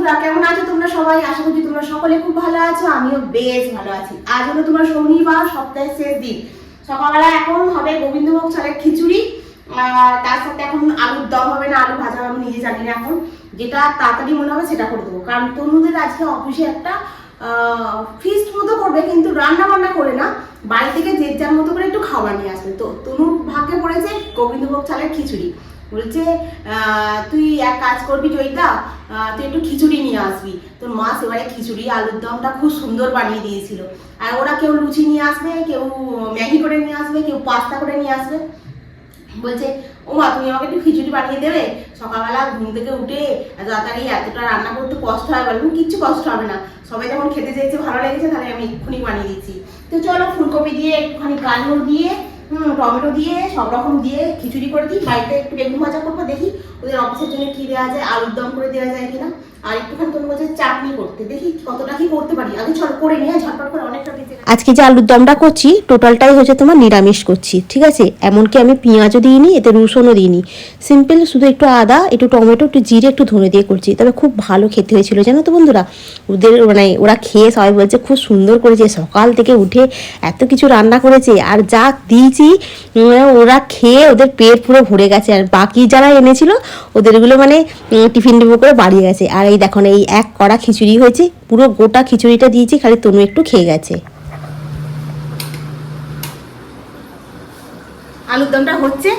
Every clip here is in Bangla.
বন্ধুরা কেমন আছো তোমরা সবাই? আশা করছি তোমরা সকলে খুব ভালো আছো, আমিও বেশ ভালো আছি। আজ হলো তোমার শনিবার, সপ্তাহের শেষ দিন। সকালবেলা এখন হবে গোবিন্দভোগ চালের খিচুড়ি, তার সাথে এখন আলুর দম হবে না আলু ভাজা আমি নিজে জানি না, এখন যেটা তাড়াতাড়ি মনে হবে সেটা করে দেবো। কারণ তনুদের আজকে অফিসে একটা ফিস্ট মতো করবে, কিন্তু রান্না বান্না করে না, বাড়ি থেকে যে যার মতো করে একটু খাবার নিয়ে আসবে। তো তনুর ভাগ্যে পড়েছে গোবিন্দভোগ চালের খিচুড়ি। বলছে তুই এক কাজ করবি জয়িতা, তুই একটু খিচুড়ি নিয়ে আসবি। তোর মা সেবারে খিচুড়ি আলুর দমটা খুব সুন্দর বানিয়ে দিয়েছিল। আর ওরা কেউ লুচি নিয়ে আসবে, কেউ ম্যাগি করে নিয়ে আসবে, কেউ পাস্তা করে নিয়ে আসবে। বলছে ও মা তুমি আমাকে একটু খিচুড়ি বানিয়ে দেবে? সকালবেলা ঘুম থেকে উঠে তাড়াতাড়ি এতটা রান্না করতে কষ্ট হয়? বলুন কিচ্ছু কষ্ট হবে না, সবাই যখন খেতে চাইছে ভালো লেগেছে তাহলে আমি এক্ষুনি বানিয়ে দিচ্ছি। তো চলো ফুলকপি দিয়ে একটুখানি গাজর দিয়ে টমেটো দিয়ে সব রকম দিয়ে খিচুড়ি করে দিই। বাড়িতে একটু বেগুন ভাজা করবো, দেখি ওদের অফিসের জন্য কি দেওয়া যায়, আলুর দম করে দেওয়া যায় কিনা। আর একটুখানি তোর বলছে চাটনি করতে, দেখি কতটা কি করতে পারি। আগে চল করে নিয়ে ঝটপট করে অনেকটা বেঁচে। আজকে যে আলুর দমটা করছি টোটালটাই হচ্ছে তোমার নিরামিষ করছি, ঠিক আছে? এমনকি আমি পেঁয়াজও দিইনি, এতে রসুনও দিইনি, সিম্পল শুধু একটু আদা, একটু টমেটো, একটু জিরে, একটু ধনে দিয়ে করছি। তবে খুব ভালো খেতে হয়েছিল জানো তো বন্ধুরা। ওদের মানে ওরা খেয়ে সবাই বলছে খুব সুন্দর করেছে, সকাল থেকে উঠে এত কিছু রান্না করেছে। আর যা দিয়েছি ওরা খেয়ে ওদের পেট পুরো ভরে গেছে। আর বাকি যারা এনেছিল ওদেরগুলো মানে টিফিন ডিপো করে বাড়ি গেছে। আর এই দেখো এই এক কড়া খিচুড়ি হয়েছে, পুরো গোটা খিচুড়িটা দিয়েছি, খালি তনু একটু খেয়ে গেছে। আলুর দমটা হচ্ছে,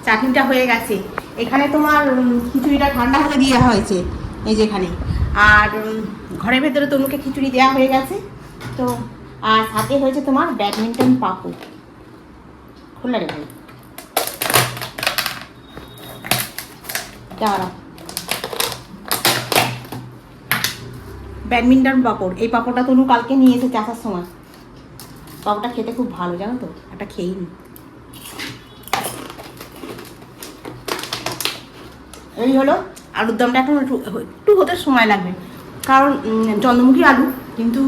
চাটনিটা হয়ে গেছে। এখানে তোমার খিচুড়িটা ঠান্ডা হতে দেওয়া হয়েছে এই যে এখানে। আর ঘরের ভেতরে তনুকে খিচুড়ি দেওয়া হয়ে গেছে। তো আর সাথে হয়েছে তোমার ব্যাডমিন্টন পাপড় খোলা রেখে দাঁড়াও। ব্যাডমিন্টন পাপড়, এই পাপড়টা তনু কালকে নিয়ে এসেছে আসার সময়। পাপড়টা খেতে খুব ভালো জানো তো, একটা খেয়েই নি। এই হলো আলুর দমটা। এখন একটু হতে সময় লাগবে, কারণ চন্দ্রমুখী আলু কিন্তু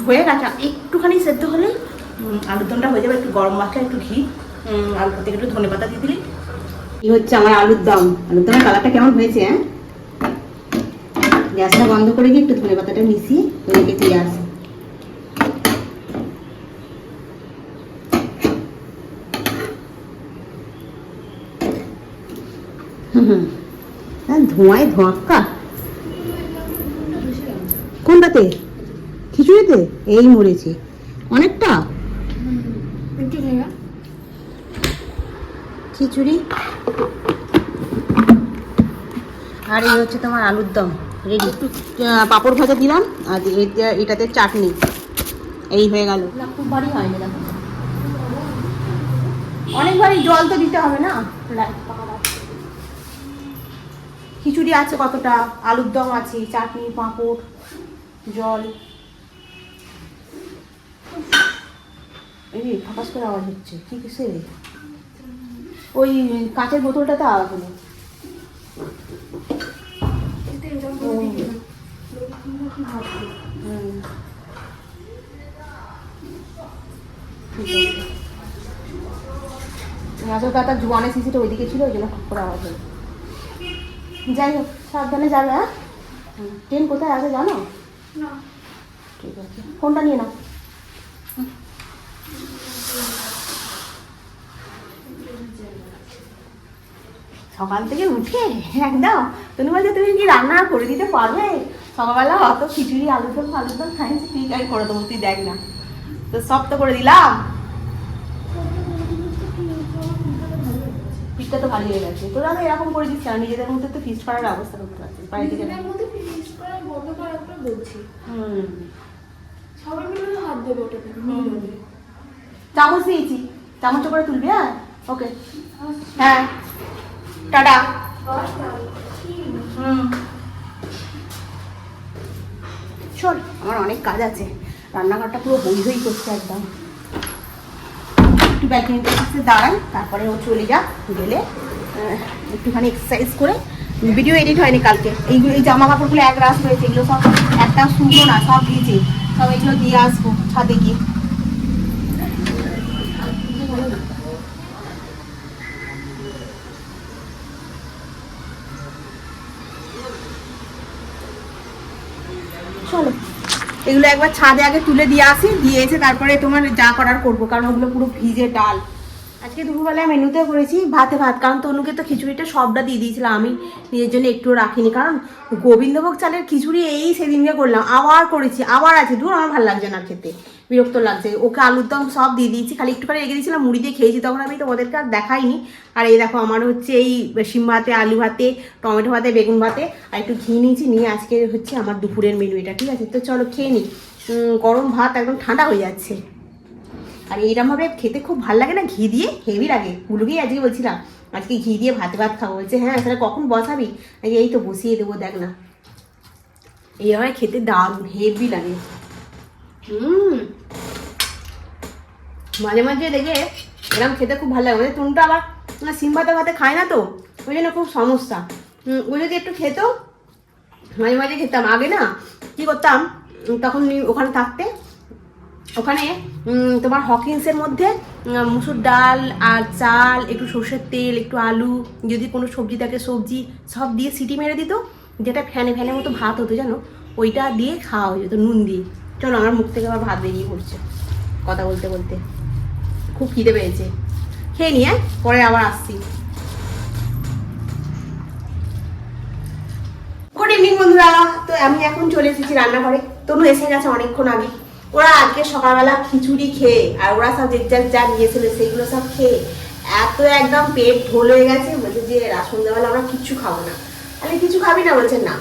হয়ে গেছে। একটুখানি সেদ্ধ হলেই আলুর দমটা হয়ে যাবে। একটু গরম মশলা, একটু ঘি, আলুর থেকে একটু ধনে পাতা দিয়ে দিলি। এই হচ্ছে আমার আলুর দম। আলুর দমের কালারটা কেমন হয়েছে? হ্যাঁ, গ্যাসটা বন্ধ করে গিয়ে একটু ধনে পাতাটা মিশিয়ে ওইদিকে দিয়ে আসে। ধোঁয়ায় ধোঁয়াক্কা। কোনটাতে? খিচুড়িতে? এই মরেছে অনেকটা খিচুড়ি। আর এই হচ্ছে তোমার আলুর দম রেডি। পাঁপড় ভাজা দিলাম, আর এটাতে চাটনি। এই হয়ে গেল। খুব ভারী হয়নি, দেখো অনেক ভারী। জল তো দিতে হবে না, খিচুড়ি আছে কতটা, আলুর দম আছে, চাটনি, পাঁপড়, জল। এই ফাঁকাস করে আওয়াজ হচ্ছে, কি কিসে? ওই কাঁচের বোতলটাতে আওয়াজ হলো। মাছের কাটা জোয়ানের শিশিটা ওইদিকে ছিল, ওই জন্য ফাঁক করে আওয়াজ হলো। যাই হোক, সাবধানে যাবে। হ্যাঁ, ট্রেন কোথায় আছে জানো? না। ঠিক আছে, ফোনটা নিয়ে নাও। সকাল থেকে উঠে একদম তুমি বলছো তুমি কি রান্না করে দিতে পারবে? সকালবেলা অত খিচুড়ি আলুর দম খাইছি, ঠিক আছে করে দেবো, তুই দেখ না। তো সব তো করে দিলাম। পিঠটা তো ভালো হয়ে গেছে। তোরা আমি এরকম করে দিচ্ছি না, নিজেদের মধ্যে তো ফিস্ট করার ব্যবস্থা করতে পারছি বাড়ি থেকে। চামচ দিয়েছি, চামচটা করে তুলবি। হ্যাঁ, ওকে, হ্যাঁ, টাটা। চল, আমার অনেক কাজ আছে। রান্নাঘরটা পুরো হই হই করছে একদম। একটু ব্যালকনিতে দাঁড়াই, তারপরে ও চলে যা, গেলে একটুখানি এক্সারসাইজ করে। ভিডিও এডিট হয়নি কালকে। এইগুলো এই জামা কাপড়গুলো এক রাস হয়েছে, এগুলো সব একটা শুকনো না, সব দিয়েছি। সব এগুলো দিয়ে আসবো ছাদে গিয়ে। চলো এগুলো একবার ছাদে আগে তুলে দিয়ে আসি, দিয়ে এসে তারপরে তোমার যা করার করবো, কারণ ওগুলো পুরো ভিজে ডাল। আজকে দুপুরবেলায় মেনুতে করেছি ভাতে ভাত, কারণ তনুকে তো খিচুড়িটা সবটা দিয়ে দিয়েছিলাম, আমি নিজের জন্য একটু রাখিনি, কারণ গোবিন্দভোগ চালের খিচুড়ি এই সেদিনকে করলাম, আবার করেছি, আবার আছে, দূর আমার ভালো লাগছে না খেতে, বিরক্ত লাগছে। ওকে আলুর দম সব দিয়ে দিয়েছি, খালি একটুখানি রেখে দিয়েছিলাম, মুড়ি দিয়ে খেয়েছি, তখন আমি তোমাদেরকে আর দেখাইনি। আর এই দেখো আমার হচ্ছে এই শিম ভাতে, আলু ভাতে, টমেটো ভাতে, বেগুন ভাতে, আর একটু ঘি নিয়েছি, নিয়ে আজকে হচ্ছে আমার দুপুরের মেনু এটা, ঠিক আছে? তো চলো খেয়ে নিই। গরম ভাত একদম ঠান্ডা হয়ে যাচ্ছে, আর এইরকমভাবে খেতে খুব ভালো লাগে না, ঘি দিয়ে হেভি লাগে। গুলুকেই আজকে বলছিলাম আজকে ঘি দিয়ে ভাতে ভাত খাবো, বলছে হ্যাঁ সেটা কখন বসাবি? এই তো বসিয়ে দেবো, দেখ না এইভাবে খেতে দারুণ হেভি লাগে। মাঝে মাঝে দেখে এরকম খেতে খুব ভালো লাগে। টুনটা আবার সিম ভাতে ভাতে খায় না, তো ওই জন্য খুব সমস্যা। ও যদি একটু খেত, মাঝে মাঝে খেতাম। আগে না কি করতাম, তখন ওখানে থাকতে, ওখানে তোমার হকিন্সের মধ্যে মুসুর ডাল আর চাল, একটু সর্ষের তেল, একটু আলু, যদি কোনো সবজি থাকে সবজি সব দিয়ে সিটি মেরে দিত, যেটা ফ্যানে ফ্যানের মতো ভাত হতো জানো, ওইটা দিয়ে খাওয়া হয়ে যেত নুন দিয়ে। চলো আমার মুখ থেকে আবার ভাত বেরিয়ে পড়ছে কথা বলতে বলতে, খুব খিদে পেয়েছে, খেয়ে নিয়ে পরে আবার আসছি। গুড ইভিনিং বন্ধুরা, তো আমি এখন চলে এসেছি রান্নাঘরে। তনু এসে গেছে অনেকক্ষণ আগে। ওরা আজকে সকালবেলা খিচুড়ি খেয়ে, আর ওরা সব যা নিয়েছিল সেগুলো সব খেয়ে এত একদম পেট ঢোল হয়ে গেছে, বলছে যে সন্ধ্যাবেলা আমরা কিচ্ছু খাবো না। আমি কিছু খাবি না? বলছে না।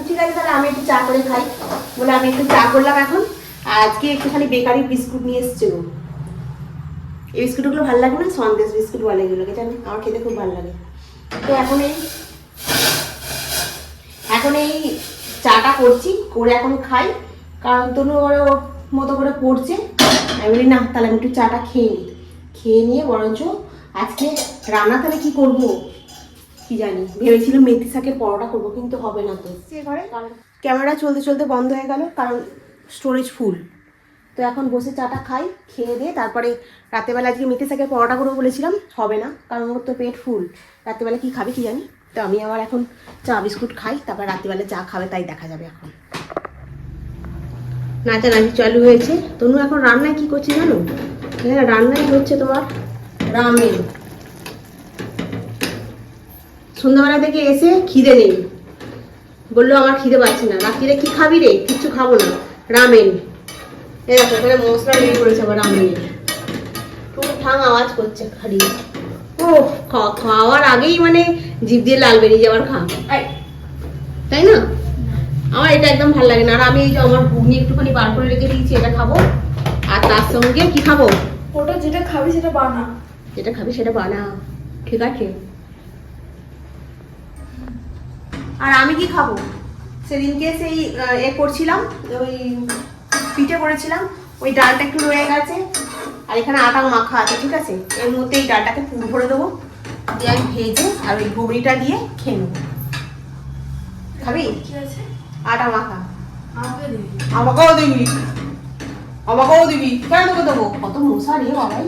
ঠিক আছে তাহলে আমি একটু চা করে খাই, বলে আমি একটু চা করলাম এখন। আর আজকে একটুখানি বেকারি বিস্কুট নিয়ে এসছিল। এই বিস্কুটগুলো ভালো লাগে না, সন্দেশ বিস্কুট বলে এগুলোকে, জানি আমার খেতে খুব ভালো লাগে। তো এখন এই চাটা করছি, করে এখন খাই, কারণ তনু ওর মতো করে পড়ছে। আমি বলি না তাহলে আমি একটু চাটা খেয়ে নিয়ে বরঞ্চ আজকে রান্না তাহলে কি করব কি জানি, ভেবেছিলাম মেথি শাকের পরোটা করবো, কিন্তু হবে না তো সে ঘরে, কারণ ক্যামেরা চলতে চলতে বন্ধ হয়ে গেল, কারণ স্টোরেজ ফুল। তো এখন বসে চাটা খাই, খেয়ে দিয়ে তারপরে রাতেবেলা আজকে মেথি শাকের পরোটা করবো বলেছিলাম, হবে না, কারণ ওর তো পেট ফুল। রাতেবেলা কি খাবে কি জানি, তো আমি আবার এখন চা বিস্কুট খাই, তারপর রাত্রিবেলা চা খাবে, তাই দেখা যাবে। এখন নাচানাচি চালু হয়েছে। তনু এখন রান্নায় কি করছে জানো? এখানে রান্নায় হচ্ছে তোমার রামেন। সন্ধ্যাবেলা থেকে এসে খিদে নেই, বললো আমার খিদে পাচ্ছে না। রাত্রিরে কি খাবি রে? কিচ্ছু খাবো না, রামেন। এরকম করে মশলা রেডি করেছে আবার রামেনের, ঠুং আওয়াজ করছে খালি। ও খাওয়ার আগেই মানে জিভ দিয়ে লাল বেরিয়ে যাওয়ার খা, তাই না? আমার এটা একদম ভালো লাগে না। আর আমি এই যে আমার ঘুগনি একটুখানি বার করে রেখে দিয়েছি, এটা খাবো। আর তার সঙ্গে কি খাবো? ওটা যেটা খাবি সেটা বানা, যেটা খাবি সেটা বানা, ঠিক আছে? আর আমি কি খাবো? সেদিনকে সেই করছিলাম, ওই পিঠে করেছিলাম, ওই ডালটা একটু রয়ে গেছে, আর এখানে আটা মাখা আছে, ঠিক আছে? এর মধ্যে এই ডালটাকে পুরো ভরে দেবো, দিয়ে আমি ভেজে আর ওই ঘুগনিটা দিয়ে খেয়ে নেবো। খাবি? কি আছে? আটা মাখা। আমাকে দিবি? আমাকেও দিবি, কেন তোকে দেবো? কত মশা রে বাবাই।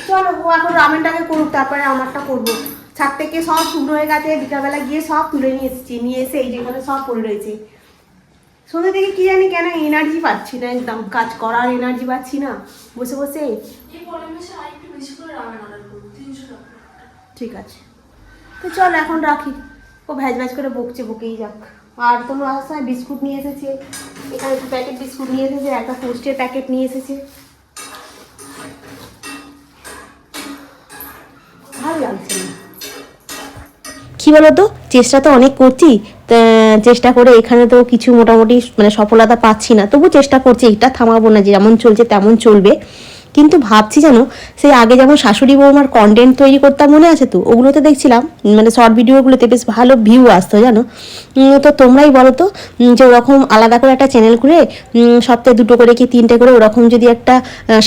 চলো ও এখন রামেনটাকে করুক, তারপরে আমারটা করবো। ছাদ থেকে সব শুকনো হয়ে গেছে, বিকালবেলা গিয়ে সব তুলে নিয়ে এসেছি, নিয়ে এসে এই যেখানে সব পড়ে রয়েছে। সন্ধ্যা থেকে কি জানি কেন এনার্জি পাচ্ছি না, একদম কাজ করার এনার্জি পাচ্ছি না, বসে বসে। এই পরিবেশে আরেকটু বেশি করে রামেন অর্ডার করব, 300 টাকা। ঠিক আছে, তো চল এখন রাখি। ও ভ্যাজ করে বকেই যাক। আর কোনো আসায় বিস্কুট নিয়ে এসেছে, এখানে 2 প্যাকেট বিস্কুট নিয়ে এসেছে, একটা পোস্টের প্যাকেট নিয়ে এসেছে। ভালো লাগছে না। কি বলতো, চেষ্টা তো অনেক করছি, চেষ্টা করে এখানে তো কিছু মোটামুটি মানে সফলতা পাচ্ছি না, তবু চেষ্টা করছি, এটা থামাবো না, যেমন চলছে তেমন চলবে। কিন্তু ভাবছি জানো, সেই আগে যেমন শাশুড়ি বৌমার কন্টেন্ট তৈরি করতাম মনে আছে তো, ওগুলোতে দেখছিলাম মানে শর্ট ভিডিওগুলোতে বেশ ভালো ভিউ আসতো জানো। তো তোমরাই বলো তো, যে ওরকম আলাদা করে একটা চ্যানেল করে সপ্তাহে 2টো করে কি 3টে করে ওরকম যদি একটা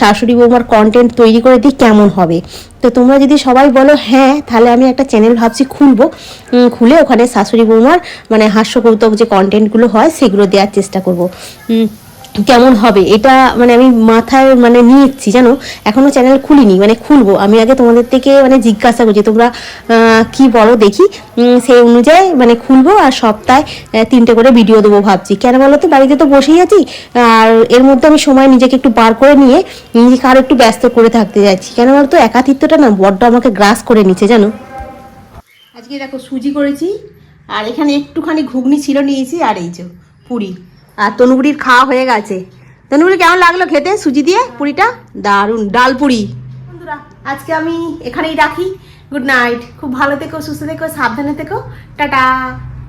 শাশুড়ি বৌমার কন্টেন্ট তৈরি করে দিই কেমন হবে? তো তোমরা যদি সবাই বলো হ্যাঁ, তাহলে আমি একটা চ্যানেল ভাবছি খুলবো, খুলে ওখানে শাশুড়ি বৌমার মানে হাস্যকৌতুক যে কন্টেন্টগুলো হয় সেগুলো দেওয়ার চেষ্টা করব। কেমন হবে এটা মানে আমি মাথায় মানে নিয়েছি জানো, এখনও চ্যানেল খুলিনি, মানে খুলবো। আমি আগে তোমাদের থেকে মানে জিজ্ঞাসা করছি তোমরা কি বলো দেখি, সেই অনুযায়ী মানে খুলবো। আর সপ্তাহে 3টে করে ভিডিও দেবো ভাবছি। কেন বলো তো, বাড়িতে তো বসেই আছি, আর এর মধ্যে আমি সময় নিজেকে একটু বার করে নিয়ে নিজেকে আরও একটু ব্যস্ত করে থাকতে যাচ্ছি। কেন বলো তো, একাকিত্বটা না বড্ড আমাকে গ্রাস করে নিচ্ছে জানো। আজকে দেখো সুজি করেছি, আর এখানে একটুখানি ঘুগনি ছিল নিয়েছি, আর এই যে পুরি। আর তনুবুড়ির খাওয়া হয়ে গেছে। তনুবুড়ি কেমন লাগলো খেতে সুজি দিয়ে পুরিটা? দারুণ, ডাল পুরি। বন্ধুরা আজকে আমি এখানেই রাখি। গুড নাইট, খুব ভালো থেকো, সুস্থ থেকো, সাবধানে থেকো, টাটা।